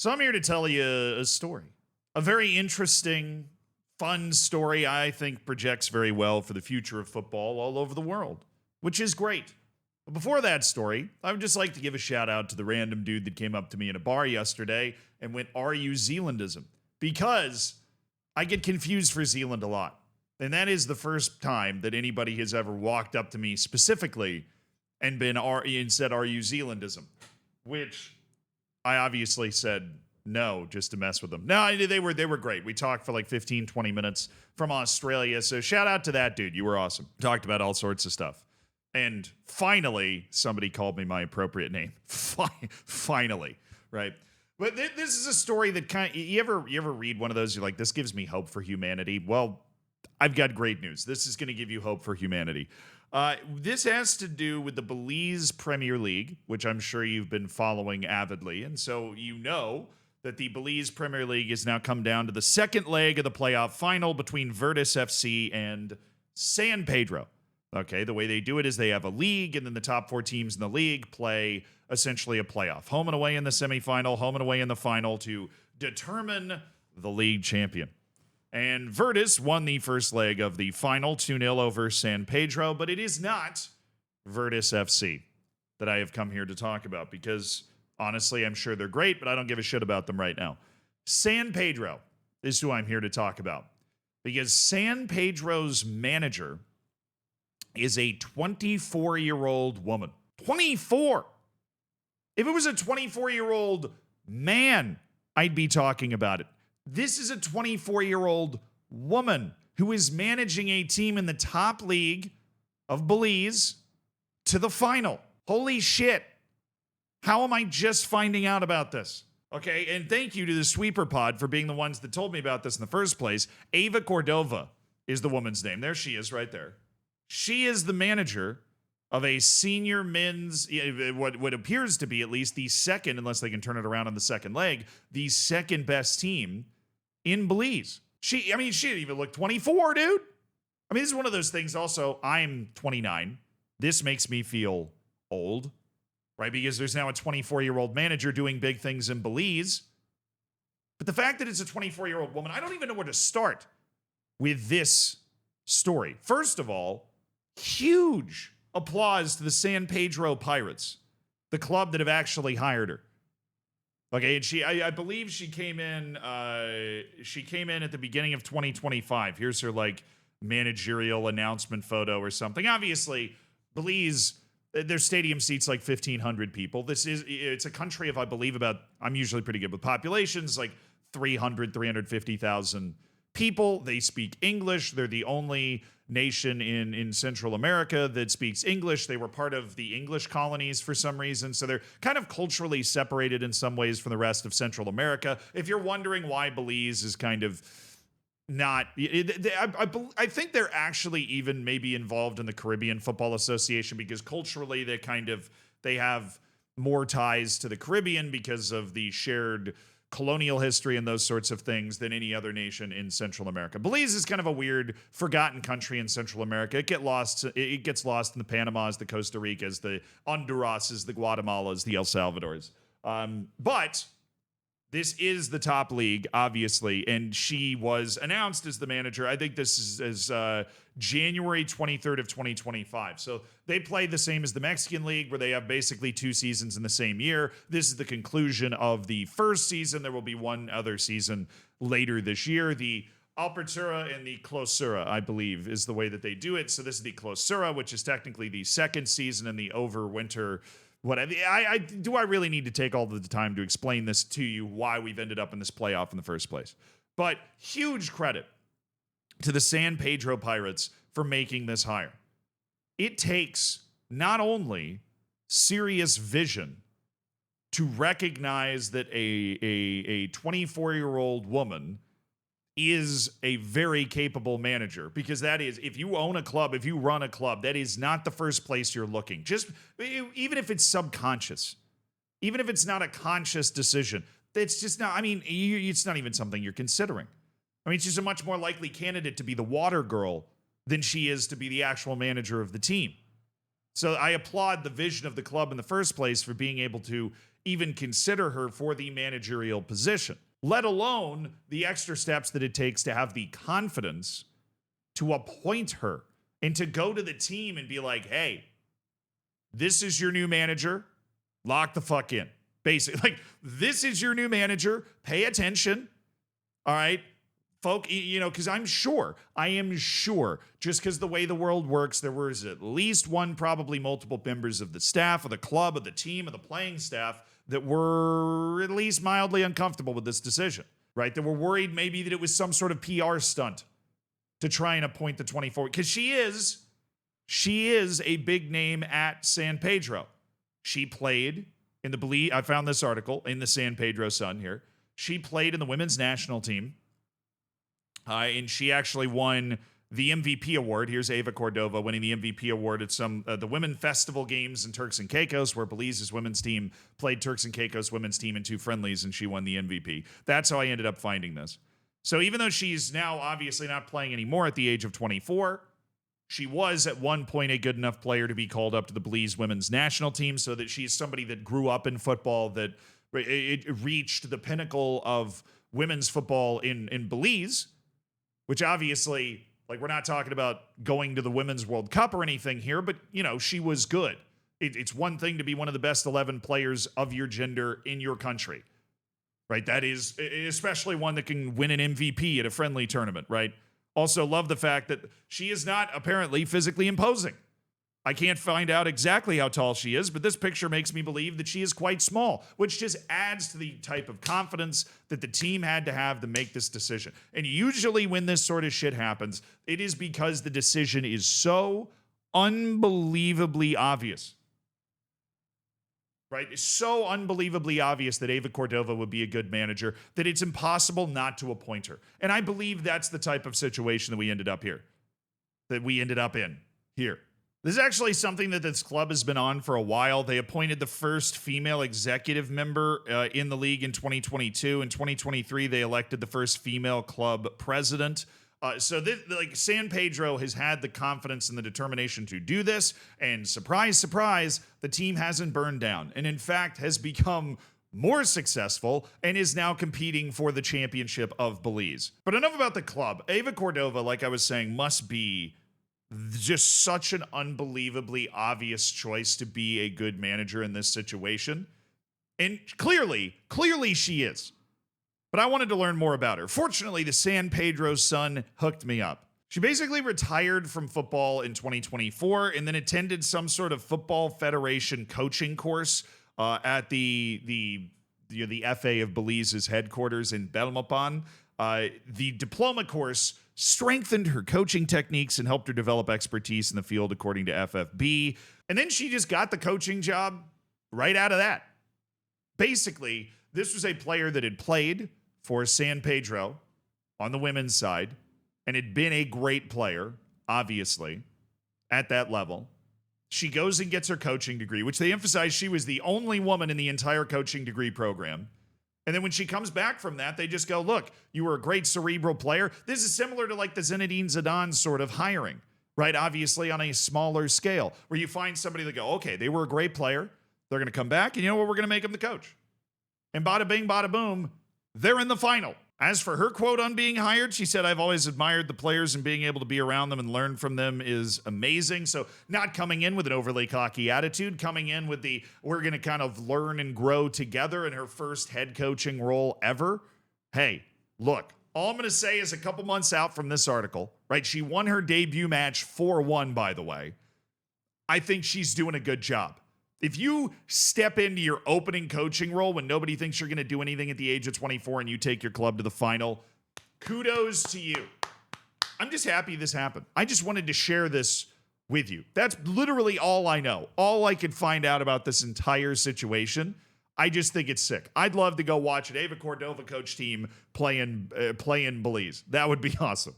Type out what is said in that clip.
So I'm here to tell you a story. A very interesting, fun story I think projects very well for the future of football all over the world, which is great. But before that story, I would just like to give a shout out to the random dude that came up to me in a bar yesterday and went, "Are you Zealandism?" Because I get confused for Zealand a lot. And that is the first time that anybody has ever walked up to me specifically and said, "Are you Zealandism?" Which I obviously said no, just to mess with them. No, they were great. We talked for like 15, 20 minutes from Australia. So shout out to that dude. You were awesome. Talked about all sorts of stuff. And finally, somebody called me my appropriate name. Finally, right? But this is a story that you ever read one of those? You're like, this gives me hope for humanity. Well, I've got great news. This is going to give you hope for humanity. This has to do with the Belize Premier League, which I'm sure you've been following avidly. And so you know that the Belize Premier League has now come down to the second leg of the playoff final between Virtus FC and San Pedro. Okay, the way they do it is they have a league, and then the top four teams in the league play essentially a playoff. Home and away in the semifinal, home and away in the final to determine the league champion. And Virtus won the first leg of the final 2-0 over San Pedro, but it is not Virtus FC that I have come here to talk about because, honestly, I'm sure they're great, but I don't give a shit about them right now. San Pedro is who I'm here to talk about because San Pedro's manager is a 24-year-old woman. 24! If it was a 24-year-old man, I'd be talking about it. This is a 24-year-old woman who is managing a team in the top league of Belize to the final. Holy shit. How am I just finding out about this? Okay, and thank you to the Sweeper Pod for being the ones that told me about this in the first place. Ava Cordova is the woman's name. There she is right there. She is the manager of a senior men's, what appears to be at least the second, unless they can turn it around on the second leg, the second best team in Belize. She didn't even look 24, dude. I mean, this is one of those things also, I'm 29. This makes me feel old, right? Because there's now a 24-year-old manager doing big things in Belize. But the fact that it's a 24-year-old woman, I don't even know where to start with this story. First of all, huge applause to the San Pedro Pirates, the club that have actually hired her. Okay, and I believe she came in at the beginning of 2025. Here's her like managerial announcement photo or something. Obviously, Belize, their stadium seats like 1,500 people. It's a country of, I believe, I'm usually pretty good with populations, like 350,000 people. They speak English. They're the only nation in Central America that speaks English. They were part of the English colonies for some reason, so they're kind of culturally separated in some ways from the rest of Central America. If you're wondering why Belize is kind of not, I think they're actually even maybe involved in the Caribbean Football Association because culturally they have more ties to the Caribbean because of the shared colonial history and those sorts of things than any other nation in Central America. Belize is kind of a weird, forgotten country in Central America. It gets lost in the Panamas, the Costa Ricas, the Hondurases, the Guatemalas, the El Salvadors. But this is the top league, obviously, and she was announced as the manager. I think this is January 23rd of 2025. So they play the same as the Mexican League, where they have basically 2 seasons in the same year. This is the conclusion of the first season. There will be one other season later this year. The Apertura and the Clausura, I believe, is the way that they do it. So this is the Clausura, which is technically the second season in the overwinter. Do I really need to take all the time to explain this to you, why we've ended up in this playoff in the first place? But huge credit to the San Pedro Pirates for making this hire. It takes not only serious vision to recognize that a 24-year-old woman is a very capable manager, because that is, if you own a club, if you run a club, that is not the first place you're looking. Just even if it's subconscious, even if it's not a conscious decision, it's just not, it's not even something you're considering. She's a much more likely candidate to be the water girl than she is to be the actual manager of the team. So I applaud the vision of the club in the first place for being able to even consider her for the managerial position, let alone the extra steps that it takes to have the confidence to appoint her and to go to the team and be like, hey, this is your new manager. Lock the fuck in. Basically, like, this is your new manager. Pay attention. All right. Folk, because I am sure, just because the way the world works, there was at least one, probably multiple members of the staff, of the club, of the team, of the playing staff that were at least mildly uncomfortable with this decision, right? That were worried maybe that it was some sort of PR stunt to try and appoint the 24, because she is a big name at San Pedro. She played in I found this article in the San Pedro Sun here. She played in the women's national team. And she actually won the MVP award. Here's Ava Cordova winning the MVP award at the Women Festival Games in Turks and Caicos, where Belize's women's team played Turks and Caicos women's team in 2 friendlies, and she won the MVP. That's how I ended up finding this. So even though she's now obviously not playing anymore at the age of 24, she was at one point a good enough player to be called up to the Belize women's national team, so that she's somebody that grew up in football, that it reached the pinnacle of women's football in Belize. Which obviously, like, we're not talking about going to the Women's World Cup or anything here, but, she was good. It's one thing to be one of the best 11 players of your gender in your country, right? That is, especially one that can win an MVP at a friendly tournament, right? Also, love the fact that she is not apparently physically imposing. I can't find out exactly how tall she is, but this picture makes me believe that she is quite small, which just adds to the type of confidence that the team had to have to make this decision. And usually when this sort of shit happens, it is because the decision is so unbelievably obvious. Right? It's so unbelievably obvious that Ava Cordova would be a good manager that it's impossible not to appoint her. And I believe that's the type of situation that we ended up in here. This is actually something that this club has been on for a while. They appointed the first female executive member in the league in 2022. In 2023, they elected the first female club president. So San Pedro has had the confidence and the determination to do this. And surprise, surprise, the team hasn't burned down. And in fact, has become more successful and is now competing for the championship of Belize. But enough about the club. Ava Cordova, like I was saying, must be just such an unbelievably obvious choice to be a good manager in this situation. And clearly she is. But I wanted to learn more about her. Fortunately, the San Pedro Sun hooked me up. She basically retired from football in 2024 and then attended some sort of football federation coaching course at the FA of Belize's headquarters in Belmopan. The diploma course strengthened her coaching techniques and helped her develop expertise in the field, according to FFB. And then she just got the coaching job right out of that. Basically, this was a player that had played for San Pedro on the women's side and had been a great player, obviously, at that level. She goes and gets her coaching degree, which they emphasize she was the only woman in the entire coaching degree program. And then when she comes back from that, they just go, look, you were a great cerebral player. This is similar to like the Zinedine Zidane sort of hiring, right? Obviously on a smaller scale, where you find somebody that go, okay, they were a great player. They're going to come back, and you know what? We're going to make them the coach. And bada bing, bada boom, they're in the final. As for her quote on being hired, she said, I've always admired the players, and being able to be around them and learn from them is amazing. So not coming in with an overly cocky attitude, coming in with we're going to kind of learn and grow together in her first head coaching role ever. Hey, look, all I'm going to say is a couple months out from this article, right? She won her debut match 4-1, by the way. I think she's doing a good job. If you step into your opening coaching role when nobody thinks you're going to do anything at the age of 24 and you take your club to the final, kudos to you. I'm just happy this happened. I just wanted to share this with you. That's literally all I know. All I could find out about this entire situation. I just think it's sick. I'd love to go watch an Ava Cordova coach team play in Belize. That would be awesome.